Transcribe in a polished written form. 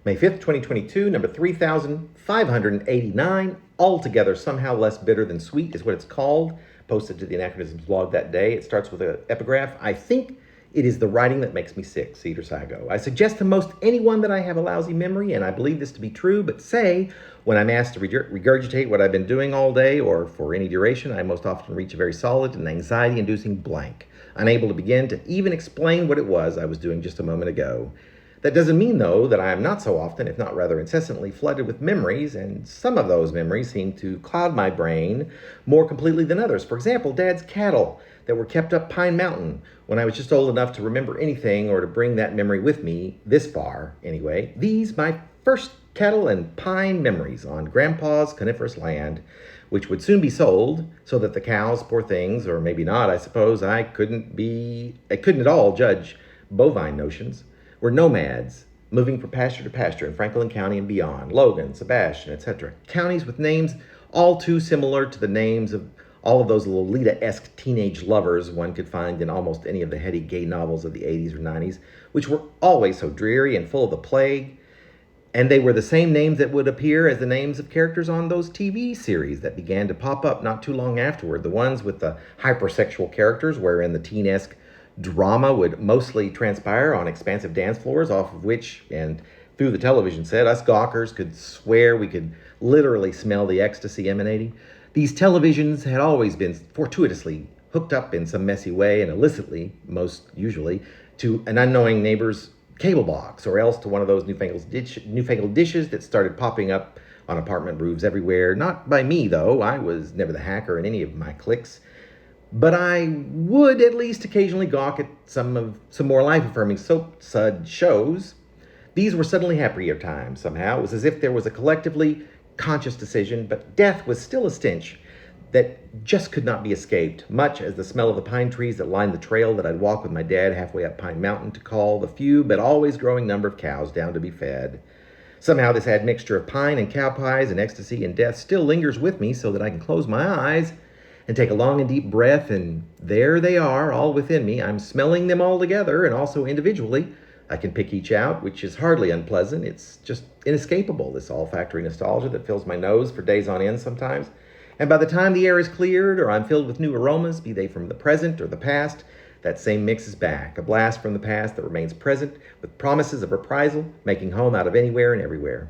May 5th, 2022, number 3,589. Altogether somehow less bitter than sweet is what it's called. Posted to the Anachronisms blog that day. It starts with an epigraph. I think it is the writing that makes me sick, Cedar Sago. I suggest to most anyone that I have a lousy memory, and I believe this to be true, but say, when I'm asked to regurgitate what I've been doing all day or for any duration, I most often reach a very solid and anxiety-inducing blank, unable to begin to even explain what it was I was doing just a moment ago. That doesn't mean, though, that I am not so often, if not rather incessantly, flooded with memories, and some of those memories seem to cloud my brain more completely than others. For example, Dad's cattle that were kept up Pine Mountain when I was just old enough to remember anything or to bring that memory with me, this far anyway. These, my first cattle and pine memories on Grandpa's coniferous land, which would soon be sold, so that the cows, poor things, or maybe not, I suppose, I couldn't at all judge bovine notions, were nomads, moving from pasture to pasture in Franklin County and beyond, Logan, Sebastian, etc. Counties with names all too similar to the names of all of those Lolita-esque teenage lovers one could find in almost any of the heady gay novels of the 80s or 90s, which were always so dreary and full of the plague. And they were the same names that would appear as the names of characters on those TV series that began to pop up not too long afterward, the ones with the hypersexual characters wherein the teen-esque drama would mostly transpire on expansive dance floors, off of which, and through the television set, us gawkers could swear we could literally smell the ecstasy emanating. These televisions had always been fortuitously hooked up in some messy way and illicitly, most usually, to an unknowing neighbor's cable box, or else to one of those newfangled dishes that started popping up on apartment roofs everywhere. Not by me, though. I was never the hacker in any of my cliques. But I would at least occasionally gawk at some more life-affirming soap sud shows. These were suddenly happier times, somehow. It was as if there was a collectively conscious decision, but death was still a stench that just could not be escaped, much as the smell of the pine trees that lined the trail that I'd walk with my dad halfway up Pine Mountain to call the few but always growing number of cows down to be fed. Somehow this admixture of pine and cow pies and ecstasy and death still lingers with me so that I can close my eyes and take a long and deep breath, and there they are, all within me. I'm smelling them all together and also individually. I can pick each out, which is hardly unpleasant. It's just inescapable, this olfactory nostalgia that fills my nose for days on end sometimes. And by the time the air is cleared or I'm filled with new aromas, be they from the present or the past, that same mix is back, a blast from the past that remains present with promises of reprisal, making home out of anywhere and everywhere.